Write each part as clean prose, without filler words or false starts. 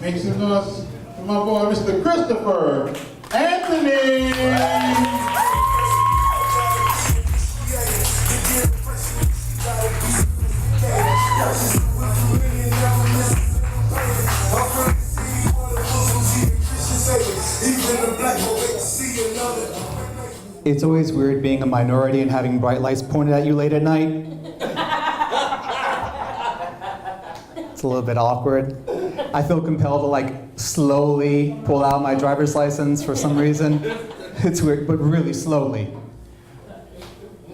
Make some noise for my boy, Mr. Christopher Anthony. It's always weird being a minority and having bright lights pointed at you late at night. It's a little bit awkward. I feel compelled to like slowly pull out my driver's license for some reason. It's weird, but really slowly.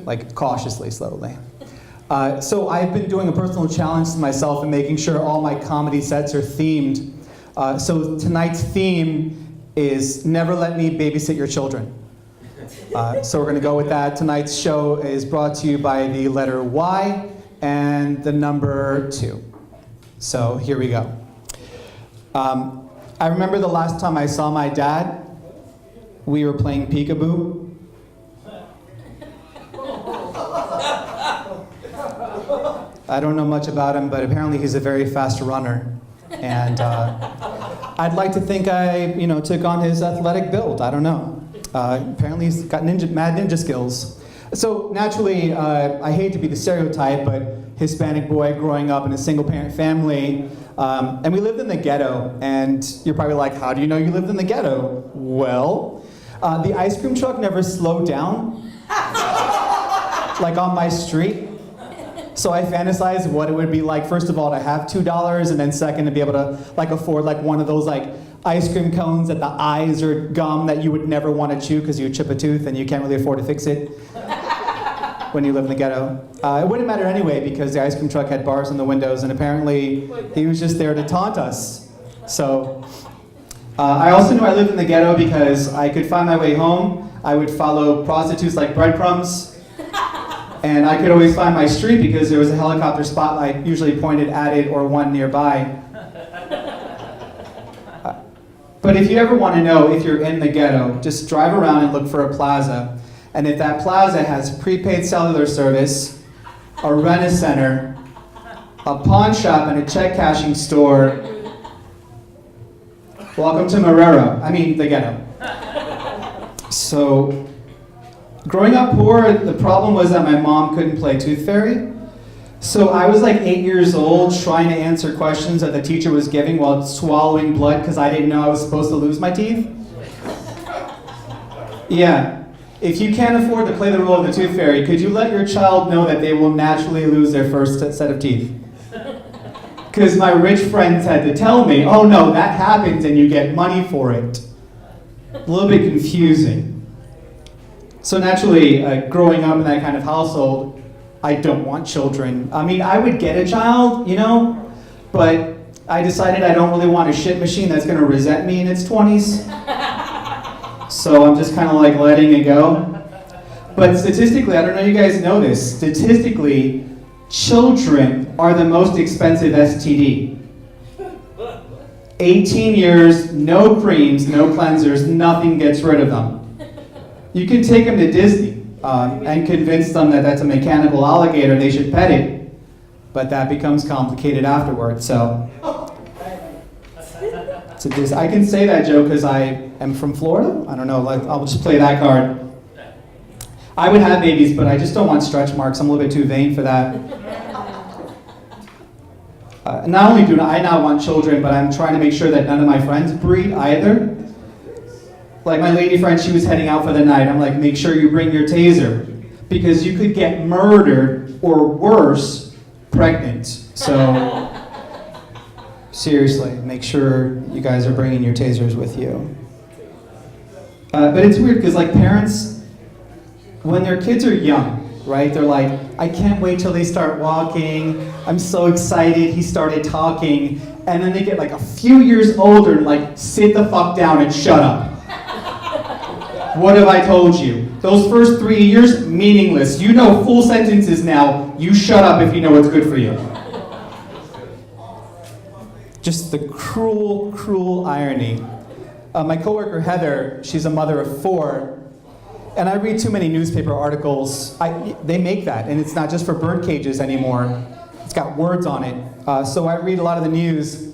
Like cautiously slowly. So I've been doing a personal challenge to myself and making sure all my comedy sets are themed. So tonight's theme is never let me babysit your children. So we're going to go with that. Tonight's show is brought to you by the letter Y and the number 2. So here we go. I remember the last time I saw my dad, we were playing peekaboo. I don't know much about him, but apparently he's a very fast runner. And I'd like to think I, took on his athletic build. I don't know. Apparently he's got mad ninja skills. So naturally, I hate to be the stereotype, but Hispanic boy growing up in a single-parent family, and we lived in the ghetto. And you're probably like, how do you know you lived in the ghetto? Well, the ice cream truck never slowed down, like on my street. So I fantasized what it would be like, first of all, to have $2, and then second, to be able to afford one of those ice cream cones that the eyes are gum that you would never want to chew because you would chip a tooth and you can't really afford to fix it when you live in the ghetto. It wouldn't matter anyway because the ice cream truck had bars on the windows and apparently he was just there to taunt us. So I also knew I lived in the ghetto because I could find my way home. I would follow prostitutes like breadcrumbs. And I could always find my street because there was a helicopter spotlight usually pointed at it or one nearby. But if you ever want to know if you're in the ghetto, just drive around and look for a plaza. And if that plaza has prepaid cellular service, a rent-a-center, a pawn shop, and a check cashing store, welcome to the ghetto. So, growing up poor, the problem was that my mom couldn't play Tooth Fairy. So I was 8 years old trying to answer questions that the teacher was giving while swallowing blood because I didn't know I was supposed to lose my teeth. Yeah, if you can't afford to play the role of the Tooth Fairy, could you let your child know that they will naturally lose their first set of teeth? Because my rich friends had to tell me, oh no, that happens and you get money for it. A little bit confusing. So naturally, growing up in that kind of household, I don't want children. I would get a child, but I decided I don't really want a shit machine that's going to resent me in its 20s. So I'm just kind of letting it go. But statistically, I don't know if you guys know this, statistically, children are the most expensive STD. 18 years, no creams, no cleansers, nothing gets rid of them. You can take them to Disney. And convince them that that's a mechanical alligator, they should pet it. But that becomes complicated afterwards, so. I can say that joke because I am from Florida. I don't know, I'll just play that card. I would have babies, but I just don't want stretch marks. I'm a little bit too vain for that. Not only do I not want children, but I'm trying to make sure that none of my friends breed either. Like my lady friend, she was heading out for the night. I'm like, make sure you bring your taser because you could get murdered or worse, pregnant. So seriously, make sure you guys are bringing your tasers with you. But it's weird because parents, when their kids are young, right? They're like, I can't wait till they start walking. I'm so excited he started talking. And then they get a few years older and sit the fuck down and shut up. What have I told you? Those first 3 years, meaningless. You know full sentences now. You shut up if you know what's good for you. Just the cruel, cruel irony. My coworker Heather, she's a mother of 4, and I read too many newspaper articles. They make that, and it's not just for bird cages anymore. It's got words on it. So I read a lot of the news,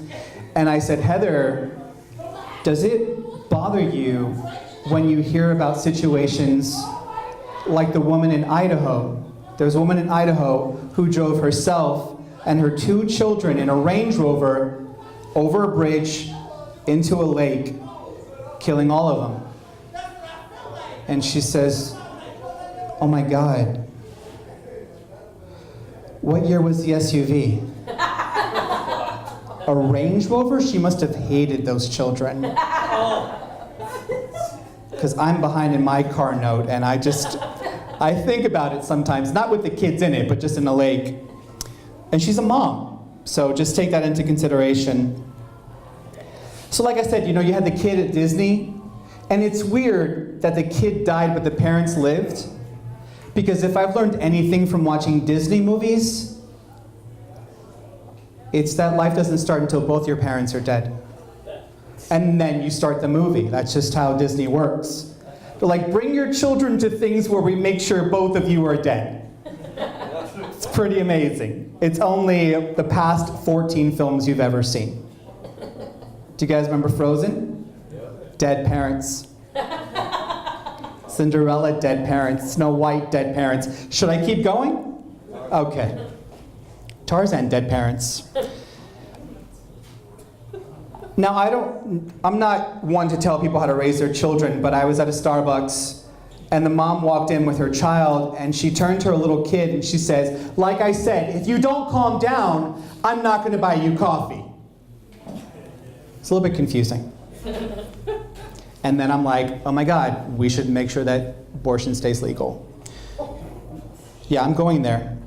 And I said, Heather, does it bother you when you hear about situations like the woman in Idaho? There's a woman in Idaho who drove herself and her 2 children in a Range Rover over a bridge into a lake, killing all of them. And she says, oh my God, what year was the SUV? A Range Rover? She must have hated those children. Because I'm behind in my car note, and I think about it sometimes, not with the kids in it, but just in the lake. And she's a mom, so just take that into consideration. So like I said, you had the kid at Disney, and it's weird that the kid died but the parents lived, because if I've learned anything from watching Disney movies, it's that life doesn't start until both your parents are dead. And then you start the movie. That's just how Disney works. They're like, bring your children to things where we make sure both of you are dead. It's pretty amazing. It's only the past 14 films you've ever seen. Do you guys remember Frozen? Dead parents. Cinderella, dead parents. Snow White, dead parents. Should I keep going? Okay. Tarzan, dead parents. Now, I'm not one to tell people how to raise their children, but I was at a Starbucks, and the mom walked in with her child, and she turned to her little kid, and she says, like I said, if you don't calm down, I'm not going to buy you coffee. It's a little bit confusing. And then I'm like, oh my God, we should make sure that abortion stays legal. Yeah, I'm going there.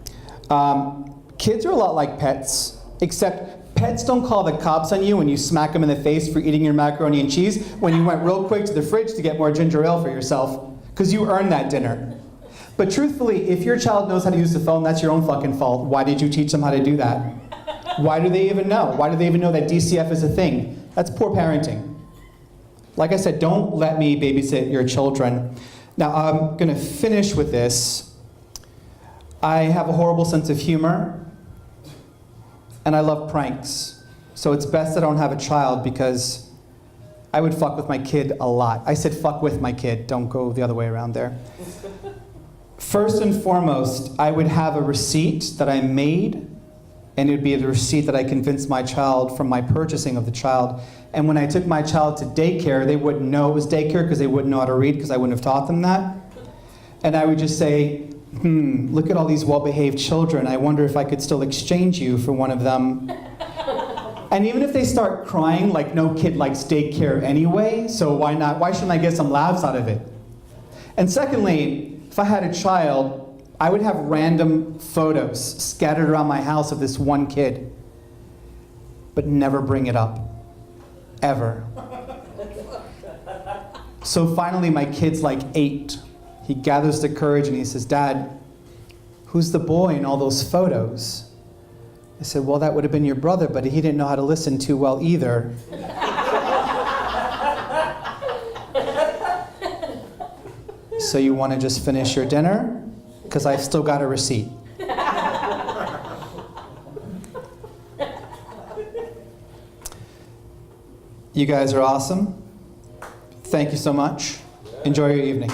Kids are a lot like pets, except pets don't call the cops on you when you smack them in the face for eating your macaroni and cheese when you went real quick to the fridge to get more ginger ale for yourself, because you earned that dinner. But truthfully, if your child knows how to use the phone, that's your own fucking fault. Why did you teach them how to do that? Why do they even know? Why do they even know that DCF is a thing? That's poor parenting. Like I said, don't let me babysit your children. Now, I'm going to finish with this. I have a horrible sense of humor, and I love pranks. So it's best that I don't have a child, because I would fuck with my kid a lot. I said fuck with my kid, don't go the other way around there. First and foremost, I would have a receipt that I made, and it would be the receipt that I convinced my child from my purchasing of the child. And when I took my child to daycare, they wouldn't know it was daycare because they wouldn't know how to read, because I wouldn't have taught them that. And I would just say, look at all these well-behaved children. I wonder if I could still exchange you for one of them. And even if they start crying, like no kid likes daycare anyway, so why not? Why shouldn't I get some laughs out of it? And secondly, if I had a child, I would have random photos scattered around my house of this one kid, but never bring it up, ever. So finally, my kid's like 8. He gathers the courage and he says, Dad, who's the boy in all those photos? I said, well, that would have been your brother, but he didn't know how to listen too well either. So you want to just finish your dinner? Because I've still got a receipt. You guys are awesome. Thank you so much. Enjoy your evening.